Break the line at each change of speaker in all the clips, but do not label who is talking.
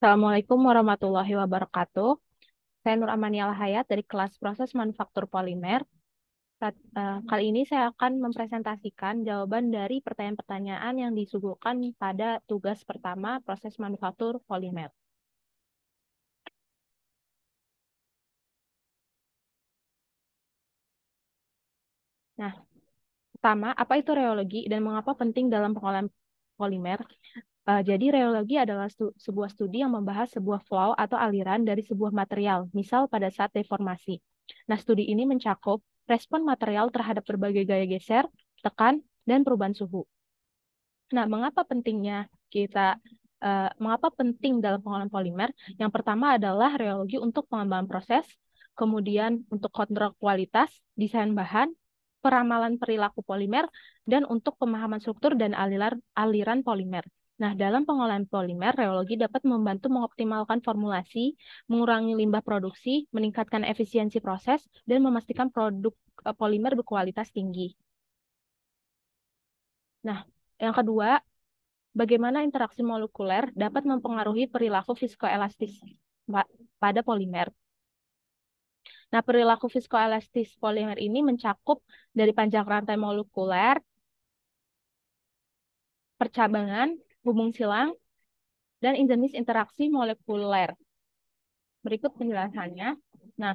Assalamualaikum warahmatullahi wabarakatuh. Saya Nur Amanial Hayat dari kelas proses manufaktur polimer. Kali ini saya akan mempresentasikan jawaban dari pertanyaan-pertanyaan yang disuguhkan pada tugas pertama proses manufaktur polimer. Nah, pertama, apa itu reologi dan mengapa penting dalam pengolahan polimer? Jadi reologi adalah sebuah studi yang membahas sebuah flow atau aliran dari sebuah material, misal pada saat deformasi. Nah, studi ini mencakup respon material terhadap berbagai gaya geser, tekan, dan perubahan suhu. Nah, mengapa penting dalam pengolahan polimer? Yang pertama adalah reologi untuk pengembangan proses, kemudian untuk kontrol kualitas, desain bahan, peramalan perilaku polimer, dan untuk pemahaman struktur dan aliran polimer. Nah, dalam pengolahan polimer, reologi dapat membantu mengoptimalkan formulasi, mengurangi limbah produksi, meningkatkan efisiensi proses, dan memastikan produk polimer berkualitas tinggi. Nah, yang kedua, bagaimana interaksi molekuler dapat mempengaruhi perilaku viskoelastis pada polimer. Nah, perilaku viskoelastis polimer ini mencakup dari panjang rantai molekuler, percabangan, hubung silang, dan jenis interaksi molekuler. Berikut penjelasannya. Nah,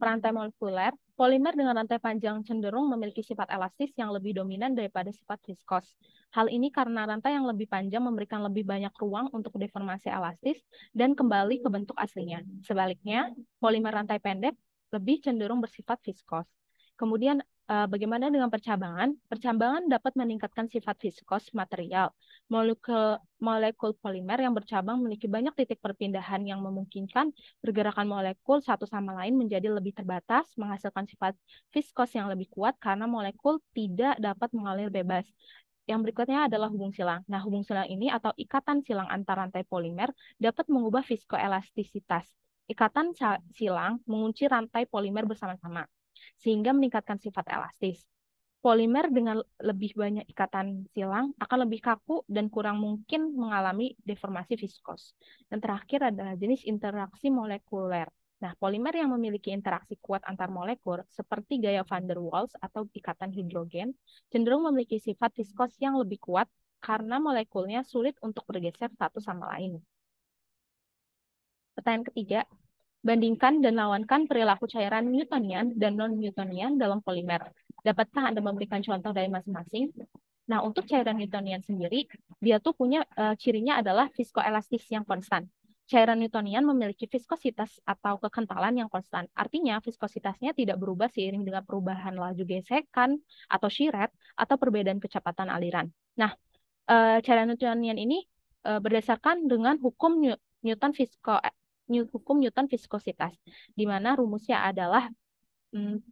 rantai molekuler, polimer dengan rantai panjang cenderung memiliki sifat elastis yang lebih dominan daripada sifat viskos. Hal ini karena rantai yang lebih panjang memberikan lebih banyak ruang untuk deformasi elastis dan kembali ke bentuk aslinya. Sebaliknya, polimer rantai pendek lebih cenderung bersifat viskos. Kemudian, bagaimana dengan percabangan? Percabangan dapat meningkatkan sifat viskos material. Molekul polimer yang bercabang memiliki banyak titik perpindahan yang memungkinkan pergerakan molekul satu sama lain menjadi lebih terbatas, menghasilkan sifat viskos yang lebih kuat karena molekul tidak dapat mengalir bebas. Yang berikutnya adalah hubung silang. Nah, hubung silang ini atau ikatan silang antar rantai polimer dapat mengubah viskoelastisitas. Ikatan silang mengunci rantai polimer bersama-sama, sehingga meningkatkan sifat elastis. Polimer dengan lebih banyak ikatan silang akan lebih kaku dan kurang mungkin mengalami deformasi viskos. Dan terakhir adalah jenis interaksi molekuler. Nah, polimer yang memiliki interaksi kuat antar molekul, seperti gaya van der Waals atau ikatan hidrogen, cenderung memiliki sifat viskos yang lebih kuat karena molekulnya sulit untuk bergeser satu sama lain. Pertanyaan ketiga, bandingkan dan lawankan perilaku cairan Newtonian dan non-Newtonian dalam polimer. Dapatkah Anda memberikan contoh dari masing-masing? Nah, untuk cairan Newtonian sendiri, dia tuh punya cirinya adalah viskoelastis yang konstan. Cairan Newtonian memiliki viskositas atau kekentalan yang konstan. Artinya, viskositasnya tidak berubah seiring dengan perubahan laju gesekan atau shear rate atau perbedaan kecepatan aliran. Nah, cairan Newtonian ini berdasarkan dengan hukum Newton viskositas, di mana rumusnya adalah mm,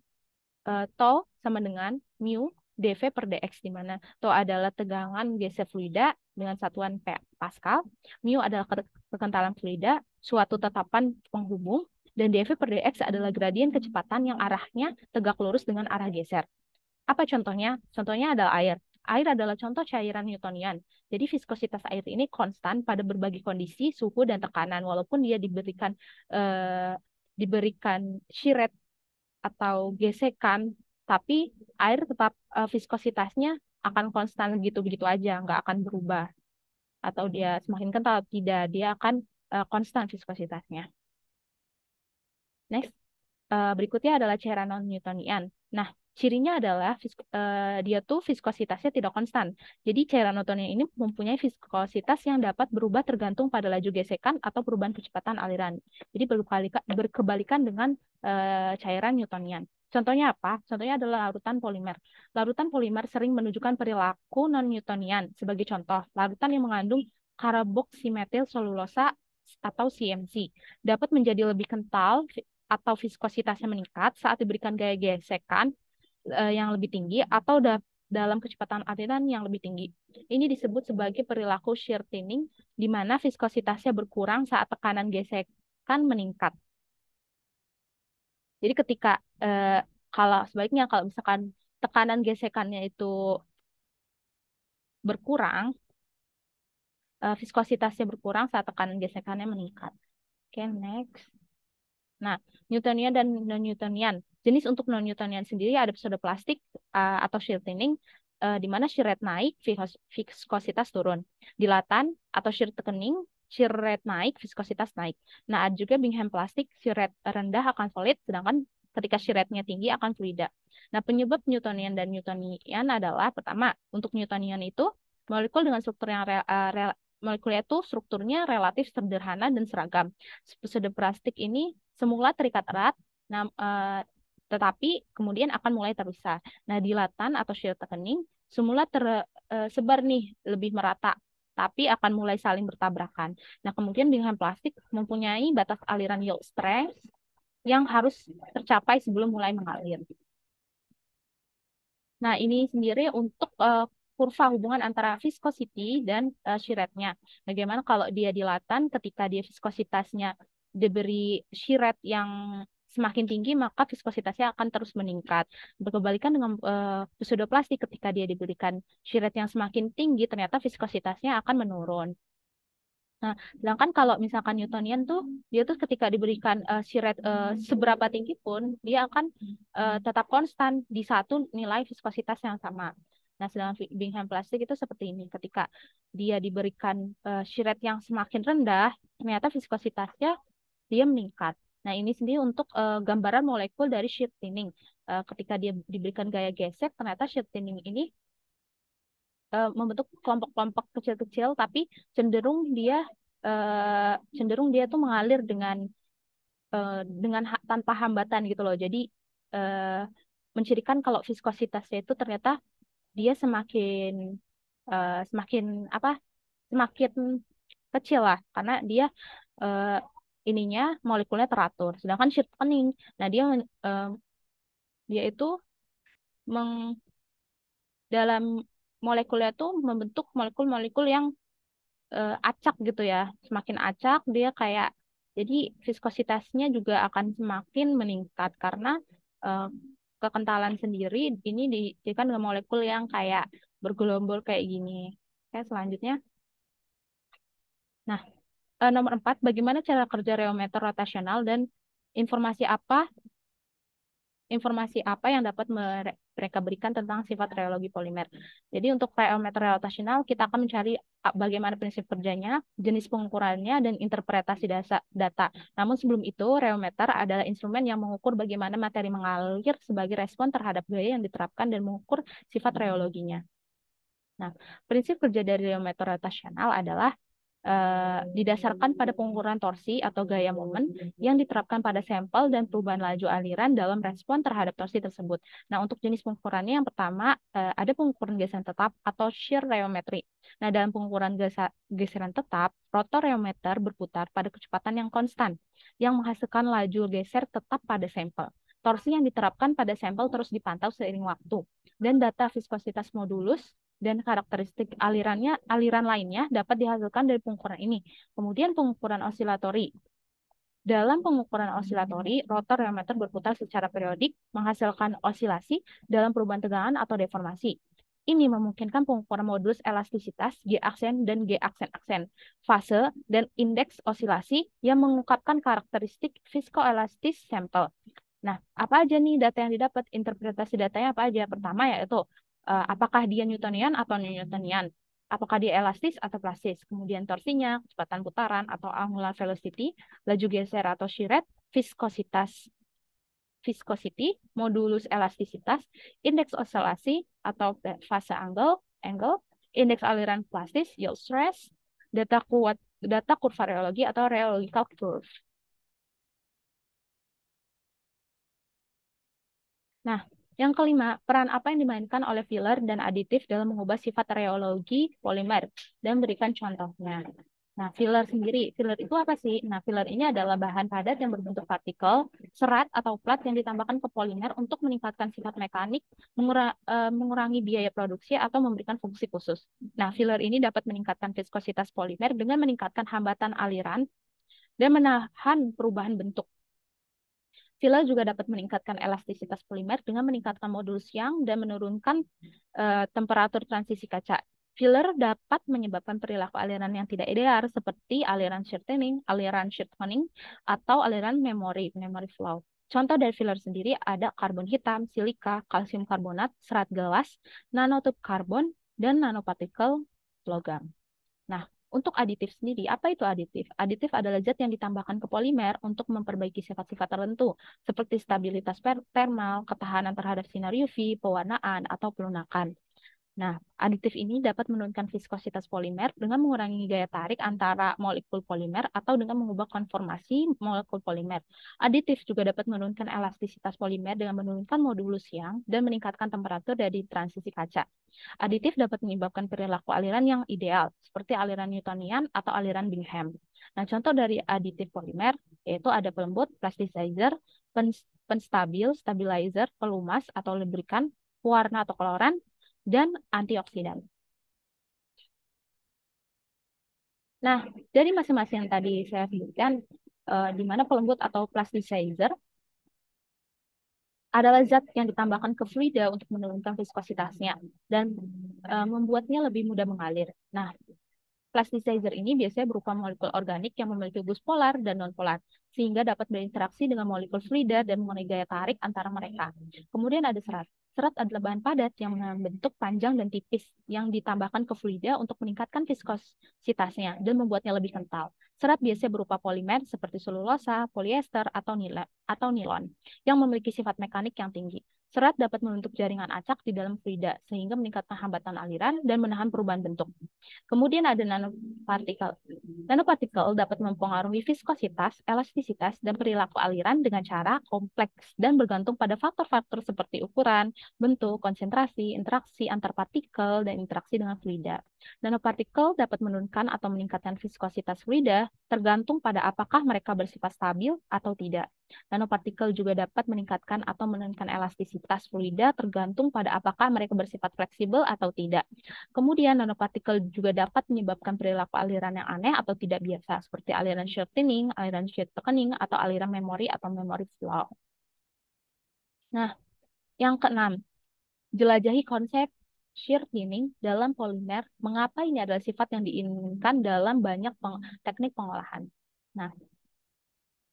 tau sama dengan mu dV per dx, di mana tau adalah tegangan geser fluida dengan satuan Pascal, mu adalah kekentalan fluida, suatu tetapan penghubung, dan dV per dx adalah gradien kecepatan yang arahnya tegak lurus dengan arah geser. Apa contohnya? Contohnya adalah air. Air adalah contoh cairan Newtonian. Jadi viskositas air ini konstan pada berbagai kondisi, suhu, dan tekanan. Walaupun dia diberikan shear rate atau gesekan, tapi air tetap viskositasnya akan konstan gitu-begitu aja, nggak akan berubah. Atau dia semakin kental, tidak, dia akan konstan viskositasnya. Next. Berikutnya adalah cairan non-Newtonian. Nah, cirinya adalah dia tuh viskositasnya tidak konstan. Jadi cairan Newtonian ini mempunyai viskositas yang dapat berubah tergantung pada laju gesekan atau perubahan kecepatan aliran. Jadi berkebalikan dengan cairan Newtonian. Contohnya apa? Contohnya adalah larutan polimer. Larutan polimer sering menunjukkan perilaku non-Newtonian. Sebagai contoh, larutan yang mengandung karboksimetil selulosa atau CMC dapat menjadi lebih kental atau viskositasnya meningkat saat diberikan gaya gesekan yang lebih tinggi atau dalam kecepatan aliran yang lebih tinggi. Ini disebut sebagai perilaku shear thinning, di mana viskositasnya berkurang saat tekanan gesekan meningkat. Jadi ketika kalau sebaiknya kalau misalkan tekanan gesekannya itu berkurang, viskositasnya berkurang saat tekanan gesekannya meningkat. Oke, next. Nah, Newtonian dan non-Newtonian. Jenis untuk non-Newtonian sendiri ada pseudoplastik atau shear thinning, di mana shear rate naik, viskositas turun. Dilatan atau shear rate naik, viskositas naik. Nah, ada juga Bingham plastik, shear rate rendah akan solid, sedangkan ketika shear rate-nya tinggi akan fluida. Nah, penyebab Newtonian dan Newtonian adalah, pertama, untuk Newtonian itu, molekul dengan struktur yang molekulnya itu strukturnya relatif sederhana dan seragam. Pseudoplastik ini semula terikat erat, tetapi kemudian akan mulai terpisah. Nah, dilatan atau shear thickening semula tersebar nih lebih merata, tapi akan mulai saling bertabrakan. Nah, kemudian Bingham plastik mempunyai batas aliran yield strength yang harus tercapai sebelum mulai mengalir. Nah, ini sendiri untuk kurva hubungan antara viscosity dan shear rate-nya. Bagaimana kalau dia dilatan ketika dia viskositasnya diberi shear rate yang semakin tinggi, maka viskositasnya akan terus meningkat. Berkebalikan dengan pseudoplastik, ketika dia diberikan shear rate yang semakin tinggi, ternyata viskositasnya akan menurun. Nah, sedangkan kalau misalkan Newtonian tuh, dia tuh ketika diberikan shear rate seberapa tinggi pun, dia akan tetap konstan di satu nilai viskositas yang sama. Nah, sedangkan Bingham plastik itu seperti ini. Ketika dia diberikan shear rate yang semakin rendah, ternyata viskositasnya dia meningkat. Nah, ini sendiri untuk gambaran molekul dari shear thinning. Ketika dia diberikan gaya gesek, ternyata shear thinning ini membentuk kelompok-kelompok kecil-kecil, tapi cenderung dia tuh mengalir dengan tanpa hambatan gitu loh. Jadi uh, mencirikan kalau viskositasnya itu ternyata dia semakin apa? Semakin kecil lah, karena dia uh, ininya molekulnya teratur. Sedangkan shear thickening, nah dia itu dalam molekulnya itu membentuk molekul-molekul yang acak gitu ya. Semakin acak dia kayak, jadi viskositasnya juga akan semakin meningkat karena eh, kekentalan sendiri ini dijadikan dengan molekul yang kayak bergelombol kayak gini. Oke, selanjutnya. Nah, nomor 4, bagaimana cara kerja reometer rotasional dan informasi apa yang dapat mereka berikan tentang sifat reologi polimer. Jadi untuk reometer rotasional kita akan mencari bagaimana prinsip kerjanya, jenis pengukurannya, dan interpretasi data. Namun sebelum itu, reometer adalah instrumen yang mengukur bagaimana materi mengalir sebagai respon terhadap gaya yang diterapkan dan mengukur sifat reologinya. Nah, prinsip kerja dari reometer rotasional adalah didasarkan pada pengukuran torsi atau gaya momen yang diterapkan pada sampel dan perubahan laju aliran dalam respon terhadap torsi tersebut. Nah, untuk jenis pengukurannya yang pertama ada pengukuran geseran tetap atau shear reometry. Nah, dalam pengukuran geseran tetap, rotor reometer berputar pada kecepatan yang konstan yang menghasilkan laju geser tetap pada sampel. Torsi yang diterapkan pada sampel terus dipantau seiring waktu dan data viskositas modulus dan karakteristik aliran lainnya dapat dihasilkan dari pengukuran ini. Kemudian pengukuran osilatori. Dalam pengukuran osilatori, rotor reometer berputar secara periodik menghasilkan osilasi dalam perubahan tegangan atau deformasi. Ini memungkinkan pengukuran modulus elastisitas, G-aksen dan G-aksen-aksen, fase, dan indeks osilasi yang mengungkapkan karakteristik viskoelastis sampel. Nah, apa aja nih data yang didapat? Interpretasi datanya apa aja? Pertama yaitu apakah dia Newtonian atau non-Newtonian? Apakah dia elastis atau plastis? Kemudian torsinya, kecepatan putaran atau angular velocity, laju geser atau shear rate, viscosity, modulus elastisitas, indeks osilasi atau fase angle, indeks aliran plastis, yield stress, data kurva reologi atau reological curve. Nah, yang kelima, peran apa yang dimainkan oleh filler dan aditif dalam mengubah sifat reologi polimer dan berikan contohnya. Nah, filler itu apa sih? Nah, filler ini adalah bahan padat yang berbentuk partikel, serat atau plat yang ditambahkan ke polimer untuk meningkatkan sifat mekanik, mengurangi biaya produksi atau memberikan fungsi khusus. Nah, filler ini dapat meningkatkan viskositas polimer dengan meningkatkan hambatan aliran dan menahan perubahan bentuk. Filler juga dapat meningkatkan elastisitas polimer dengan meningkatkan modulus Young dan menurunkan temperatur transisi kaca. Filler dapat menyebabkan perilaku aliran yang tidak ideal seperti aliran shortening, atau aliran memory flow. Contoh dari filler sendiri ada karbon hitam, silika, kalsium karbonat, serat gelas, nanotube karbon, dan nanopartikel logam. Nah, untuk aditif sendiri, apa itu aditif? Aditif adalah zat yang ditambahkan ke polimer untuk memperbaiki sifat-sifat tertentu, seperti stabilitas thermal, ketahanan terhadap sinar UV, pewarnaan, atau pelunakan. Nah, aditif ini dapat menurunkan viskositas polimer dengan mengurangi gaya tarik antara molekul polimer atau dengan mengubah konformasi molekul polimer. Aditif juga dapat menurunkan elastisitas polimer dengan menurunkan modulus yang dan meningkatkan temperatur dari transisi kaca. Aditif dapat menyebabkan perilaku aliran yang ideal, seperti aliran Newtonian atau aliran Bingham. Nah, contoh dari aditif polimer yaitu ada pelembut, plasticizer, penstabil, stabilizer, pelumas atau lubrikan, pewarna atau koloran, dan antioksidan. Nah, dari masing-masing yang tadi saya sebutkan, di mana pelembut atau plasticizer adalah zat yang ditambahkan ke fluida untuk menurunkan viskositasnya dan membuatnya lebih mudah mengalir. Nah, plasticizer ini biasanya berupa molekul organik yang memiliki gus polar dan non-polar, sehingga dapat berinteraksi dengan molekul fluida dan mengenai gaya tarik antara mereka. Kemudian ada serat. Serat adalah bahan padat yang membentuk panjang dan tipis yang ditambahkan ke fluida untuk meningkatkan viskositasnya dan membuatnya lebih kental. Serat biasanya berupa polimer seperti selulosa, polyester, atau nilon yang memiliki sifat mekanik yang tinggi. Serat dapat membentuk jaringan acak di dalam fluida sehingga meningkatkan hambatan aliran dan menahan perubahan bentuk. Kemudian ada nanopartikel. Nanopartikel dapat mempengaruhi viskositas, elastisitas, dan perilaku aliran dengan cara kompleks dan bergantung pada faktor-faktor seperti ukuran, bentuk, konsentrasi, interaksi antar partikel, dan interaksi dengan fluida. Nanopartikel dapat menurunkan atau meningkatkan viskositas fluida tergantung pada apakah mereka bersifat stabil atau tidak. Nanopartikel juga dapat meningkatkan atau menurunkan elastisitas fluida tergantung pada apakah mereka bersifat fleksibel atau tidak. Kemudian nanopartikel juga dapat menyebabkan perilaku aliran yang aneh atau tidak biasa, seperti aliran shortening, aliran shear thickening, atau aliran memori atau memory flow. Nah, yang keenam, jelajahi konsep shear thinning dalam polimer. Mengapa ini adalah sifat yang diinginkan dalam banyak teknik pengolahan. Nah,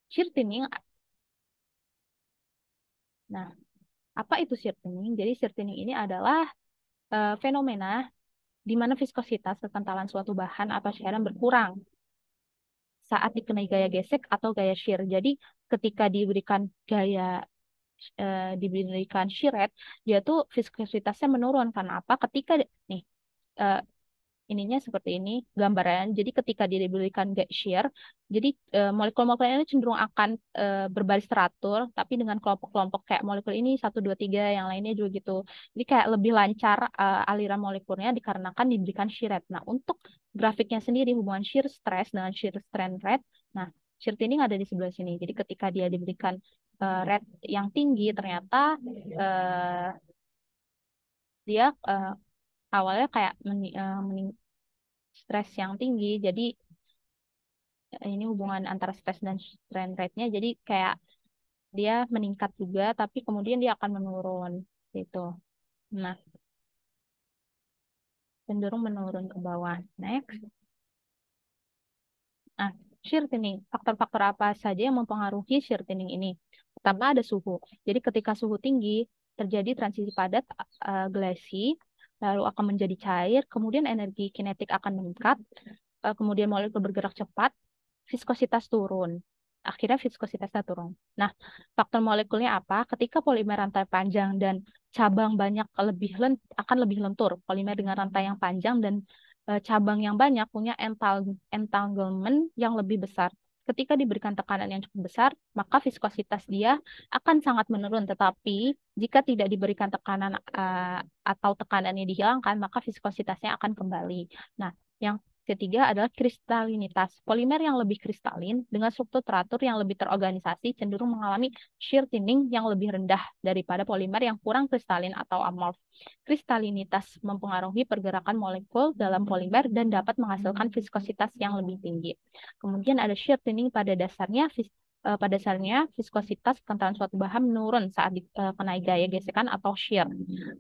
shear thinning. Nah, apa itu shear thinning? Jadi shear thinning ini adalah fenomena di mana viskositas kekentalan suatu bahan atau cairan berkurang saat dikenai gaya gesek atau gaya shear. Jadi ketika diberikan shear rate, dia tuh viskositasnya menurun. Karena apa? Ketika nih eh, ininya seperti ini gambaran. Jadi ketika dia diberikan shear, jadi molekul-molekul ini cenderung akan berbaris teratur, tapi dengan kelompok-kelompok kayak molekul ini 1, 2, 3, yang lainnya juga gitu. Jadi kayak lebih lancar aliran molekulnya dikarenakan diberikan shear rate. Nah, untuk grafiknya sendiri hubungan shear stress dengan shear strain rate. Nah, shear thinning ada di sebelah sini. Jadi ketika dia diberikan rate yang tinggi, ternyata uh, dia awalnya kayak stres yang tinggi. Jadi ini hubungan antara stres dan strain rate-nya. Jadi kayak dia meningkat juga, tapi kemudian dia akan menurun gitu. Nah, cenderung menurun ke bawah. Next. Nah, shear thinning. Faktor-faktor apa saja yang mempengaruhi shear thinning ini? Pertama ada suhu. Jadi ketika suhu tinggi, terjadi transisi padat gelasi, lalu akan menjadi cair, kemudian energi kinetik akan meningkat, kemudian molekul bergerak cepat, viskositas turun. Akhirnya viskositasnya turun. Nah, faktor molekulnya apa? Ketika polimer rantai panjang dan cabang banyak akan lebih lentur. Polimer dengan rantai yang panjang dan cabang yang banyak punya entanglement yang lebih besar. Ketika diberikan tekanan yang cukup besar, maka viskositas dia akan sangat menurun. Tetapi jika tidak diberikan tekanan atau tekanannya dihilangkan, maka viskositasnya akan kembali. Nah, yang ketiga adalah kristalinitas. Polimer yang lebih kristalin dengan struktur teratur yang lebih terorganisasi cenderung mengalami shear thinning yang lebih rendah daripada polimer yang kurang kristalin atau amorf. Kristalinitas mempengaruhi pergerakan molekul dalam polimer dan dapat menghasilkan viskositas yang lebih tinggi. Kemudian ada shear thinning pada dasarnya viskositas kekentalan suatu bahan menurun saat dikenai gaya gesekan atau shear,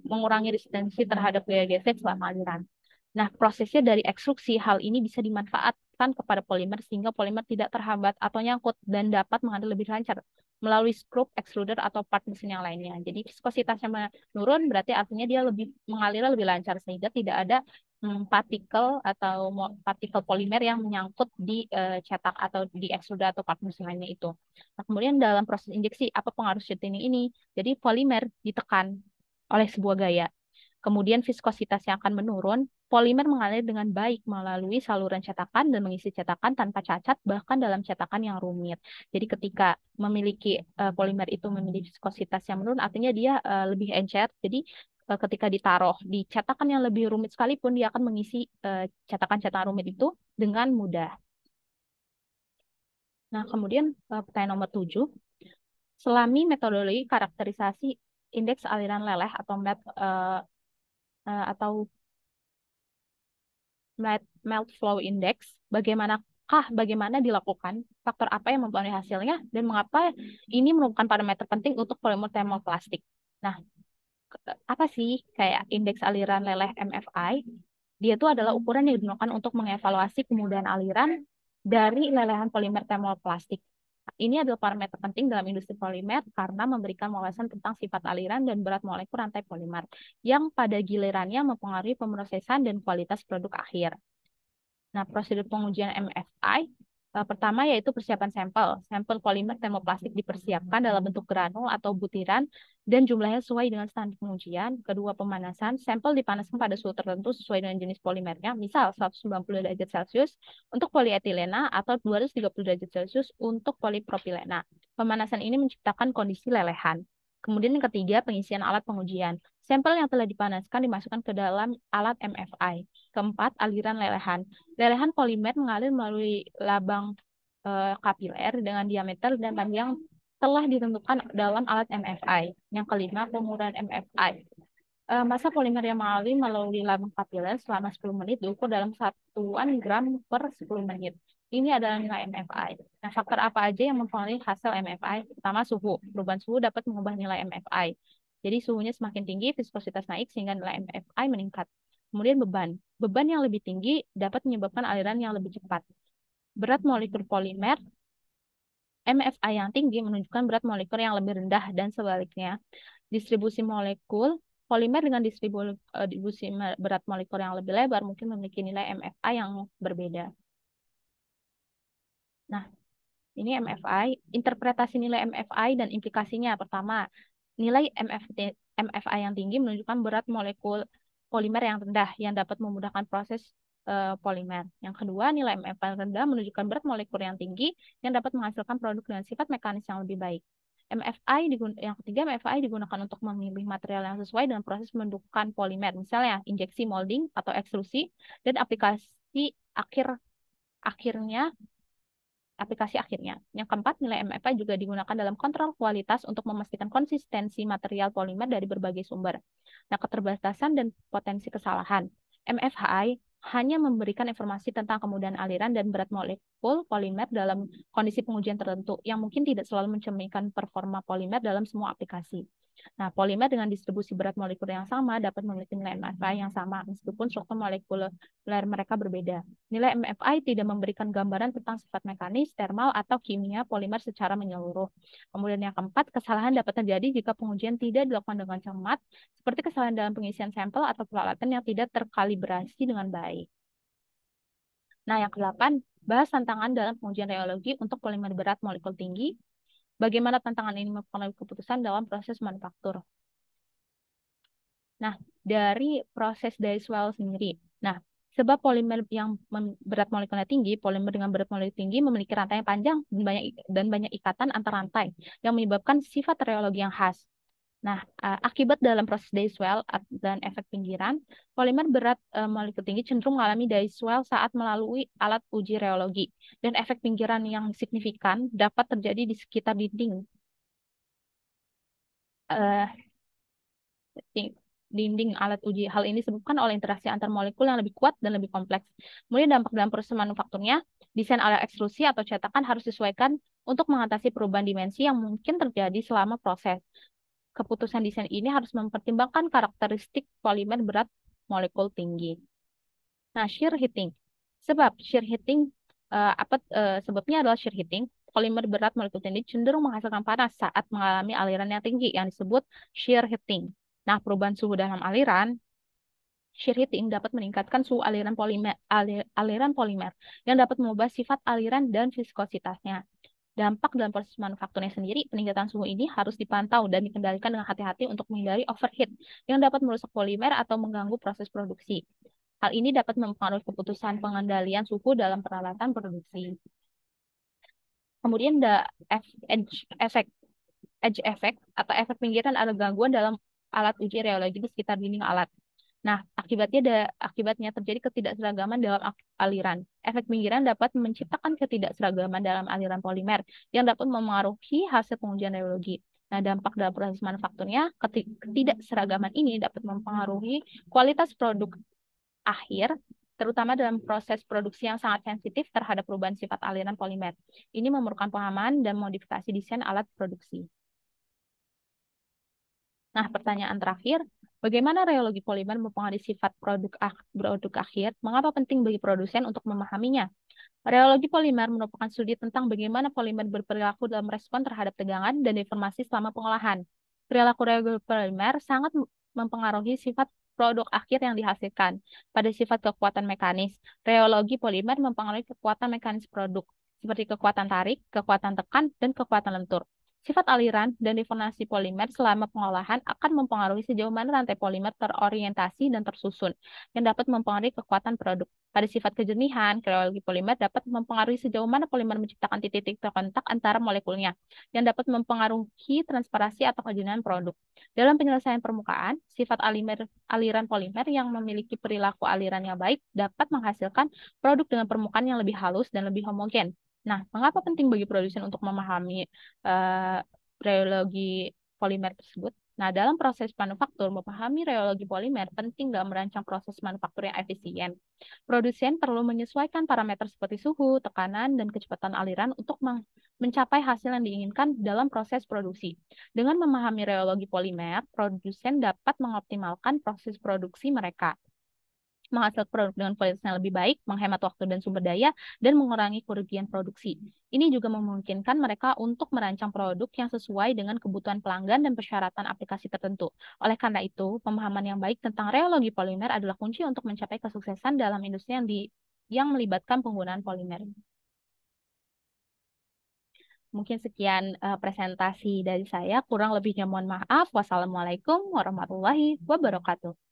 mengurangi resistensi terhadap gaya gesek selama aliran. Nah, prosesnya dari ekstruksi, hal ini bisa dimanfaatkan kepada polimer sehingga polimer tidak terhambat atau nyangkut dan dapat mengalir lebih lancar melalui skrup, extruder, atau part mesin yang lainnya. Jadi viskositasnya menurun berarti artinya dia lebih mengalir lebih lancar sehingga tidak ada partikel atau partikel polimer yang menyangkut di cetak atau di extruder atau part mesin lainnya itu. Nah, kemudian dalam proses injeksi, apa pengaruh shielding ini? Jadi polimer ditekan oleh sebuah gaya. Kemudian viskositasnya akan menurun, polimer mengalir dengan baik melalui saluran cetakan dan mengisi cetakan tanpa cacat, bahkan dalam cetakan yang rumit. Jadi ketika memiliki polimer itu memiliki viskositas yang menurun, artinya dia lebih encer. Jadi ketika ditaruh di cetakan yang lebih rumit sekalipun, dia akan mengisi cetakan-cetakan rumit itu dengan mudah. Nah, kemudian pertanyaan nomor 7. Selami metodologi karakterisasi indeks aliran leleh atau atau melt flow index, bagaimana dilakukan, faktor apa yang mempengaruhi hasilnya, dan mengapa ini merupakan parameter penting untuk polimer termoplastik. Nah, apa sih kayak indeks aliran leleh MFI? Dia itu adalah ukuran yang digunakan untuk mengevaluasi kemudahan aliran dari lelehan polimer termoplastik. Ini adalah parameter penting dalam industri polimer karena memberikan wawasan tentang sifat aliran dan berat molekul rantai polimer yang pada gilirannya mempengaruhi pemrosesan dan kualitas produk akhir. Nah, prosedur pengujian MFI pertama yaitu persiapan sampel. Sampel polimer termoplastik dipersiapkan dalam bentuk granul atau butiran dan jumlahnya sesuai dengan standar pengujian. Kedua, pemanasan. Sampel dipanaskan pada suhu tertentu sesuai dengan jenis polimernya, misal 190 derajat Celcius untuk polietilena atau 230 derajat Celcius untuk polipropilena. Pemanasan ini menciptakan kondisi lelehan. Kemudian yang ketiga, pengisian alat pengujian. Sampel yang telah dipanaskan dimasukkan ke dalam alat MFI. Keempat, aliran lelehan. Lelehan polimer mengalir melalui labang kapiler dengan diameter dan panjang telah ditentukan dalam alat MFI. Yang kelima, pengukuran MFI. Massa polimer yang mengalir melalui labang kapiler selama 10 menit diukur dalam satuan gram per 10 menit. Ini adalah nilai MFI. Nah, faktor apa aja yang mempengaruhi hasil MFI? Pertama, suhu. Perubahan suhu dapat mengubah nilai MFI. Jadi suhunya semakin tinggi, viskositas naik sehingga nilai MFI meningkat. Kemudian beban. Beban yang lebih tinggi dapat menyebabkan aliran yang lebih cepat. Berat molekul polimer, MFI yang tinggi menunjukkan berat molekul yang lebih rendah dan sebaliknya. Distribusi molekul polimer dengan distribusi berat molekul yang lebih lebar mungkin memiliki nilai MFI yang berbeda. Nah, ini MFI, interpretasi nilai MFI dan implikasinya. Pertama, nilai MFI yang tinggi menunjukkan berat molekul polimer yang rendah yang dapat memudahkan proses polimer. Yang kedua, nilai MFI yang rendah menunjukkan berat molekul yang tinggi yang dapat menghasilkan produk dengan sifat mekanis yang lebih baik. Yang ketiga, MFI digunakan untuk memilih material yang sesuai dengan proses pembentukan polimer, misalnya injeksi molding atau ekstrusi, dan aplikasi akhirnya. Yang keempat, nilai MFI juga digunakan dalam kontrol kualitas untuk memastikan konsistensi material polimer dari berbagai sumber. Nah, keterbatasan dan potensi kesalahan. MFI hanya memberikan informasi tentang kemudahan aliran dan berat molekul polimer dalam kondisi pengujian tertentu yang mungkin tidak selalu mencerminkan performa polimer dalam semua aplikasi. Nah, polimer dengan distribusi berat molekul yang sama dapat memiliki nilai MFI yang sama meskipun struktur molekuler mereka berbeda. Nilai MFI tidak memberikan gambaran tentang sifat mekanis, termal, atau kimia polimer secara menyeluruh. Kemudian yang keempat, kesalahan dapat terjadi jika pengujian tidak dilakukan dengan cermat, seperti kesalahan dalam pengisian sampel atau peralatan yang tidak terkalibrasi dengan baik. Nah, yang kedelapan, bahas tantangan dalam pengujian reologi untuk polimer berat molekul tinggi. Bagaimana tantangan ini mempengaruhi keputusan dalam proses manufaktur. Nah, dari proses Dicewell sendiri. Nah, sebab polimer yang berat molekulnya tinggi, polimer dengan berat molekul tinggi memiliki rantai yang panjang dan banyak ikatan antar rantai yang menyebabkan sifat reologi yang khas. Nah, akibat dalam proses Dicewell dan efek pinggiran, polimer berat molekul tinggi cenderung mengalami Dicewell saat melalui alat uji reologi. Dan efek pinggiran yang signifikan dapat terjadi di sekitar dinding dinding alat uji. Hal ini disebabkan oleh interaksi antar molekul yang lebih kuat dan lebih kompleks. Kemudian dampak dalam proses manufakturnya, desain alat ekstrusi atau cetakan harus disesuaikan untuk mengatasi perubahan dimensi yang mungkin terjadi selama proses. Keputusan desain ini harus mempertimbangkan karakteristik polimer berat molekul tinggi. Nah, shear heating. Sebab shear heating sebabnya adalah shear heating. Polimer berat molekul tinggi cenderung menghasilkan panas saat mengalami aliran yang tinggi yang disebut shear heating. Nah, perubahan suhu dalam aliran shear heating dapat meningkatkan suhu aliran polimer yang dapat mengubah sifat aliran dan viskositasnya. Dampak dalam proses manufakturnya sendiri, peningkatan suhu ini harus dipantau dan dikendalikan dengan hati-hati untuk menghindari overheat yang dapat merusak polimer atau mengganggu proses produksi. Hal ini dapat mempengaruhi keputusan pengendalian suhu dalam peralatan produksi. Kemudian ada edge effect atau efek pinggiran ada gangguan dalam alat uji reologi di sekitar dinding alat. Nah, akibatnya terjadi ketidakseragaman dalam aliran. Efek pinggiran dapat menciptakan ketidakseragaman dalam aliran polimer yang dapat memengaruhi hasil pengujian reologi. Nah, dampak dalam proses manufakturnya, ketidakseragaman ini dapat mempengaruhi kualitas produk akhir, terutama dalam proses produksi yang sangat sensitif terhadap perubahan sifat aliran polimer. Ini memerlukan pemahaman dan modifikasi desain alat produksi. Nah, pertanyaan terakhir, bagaimana reologi polimer mempengaruhi sifat produk akhir? Mengapa penting bagi produsen untuk memahaminya? Reologi polimer merupakan studi tentang bagaimana polimer berperilaku dalam respon terhadap tegangan dan deformasi selama pengolahan. Perilaku reologi polimer sangat mempengaruhi sifat produk akhir yang dihasilkan. Pada sifat kekuatan mekanis, reologi polimer mempengaruhi kekuatan mekanis produk, seperti kekuatan tarik, kekuatan tekan, dan kekuatan lentur. Sifat aliran dan deformasi polimer selama pengolahan akan mempengaruhi sejauh mana rantai polimer terorientasi dan tersusun, yang dapat mempengaruhi kekuatan produk. Pada sifat kejernihan, reologi polimer dapat mempengaruhi sejauh mana polimer menciptakan titik-titik terkontak antara molekulnya, yang dapat mempengaruhi transparasi atau kejernihan produk. Dalam penyelesaian permukaan, sifat aliran polimer yang memiliki perilaku aliran yang baik dapat menghasilkan produk dengan permukaan yang lebih halus dan lebih homogen. Nah, mengapa penting bagi produsen untuk memahami reologi polimer tersebut? Nah, dalam proses manufaktur, memahami reologi polimer penting dalam merancang proses manufaktur yang efisien. Produsen perlu menyesuaikan parameter seperti suhu, tekanan, dan kecepatan aliran untuk mencapai hasil yang diinginkan dalam proses produksi. Dengan memahami reologi polimer, produsen dapat mengoptimalkan proses produksi mereka, menghasilkan produk dengan kualitas yang lebih baik, menghemat waktu dan sumber daya, dan mengurangi kerugian produksi. Ini juga memungkinkan mereka untuk merancang produk yang sesuai dengan kebutuhan pelanggan dan persyaratan aplikasi tertentu. Oleh karena itu, pemahaman yang baik tentang reologi polimer adalah kunci untuk mencapai kesuksesan dalam industri yang melibatkan penggunaan polimer. Mungkin sekian presentasi dari saya. Kurang lebihnya mohon maaf. Wassalamualaikum warahmatullahi wabarakatuh.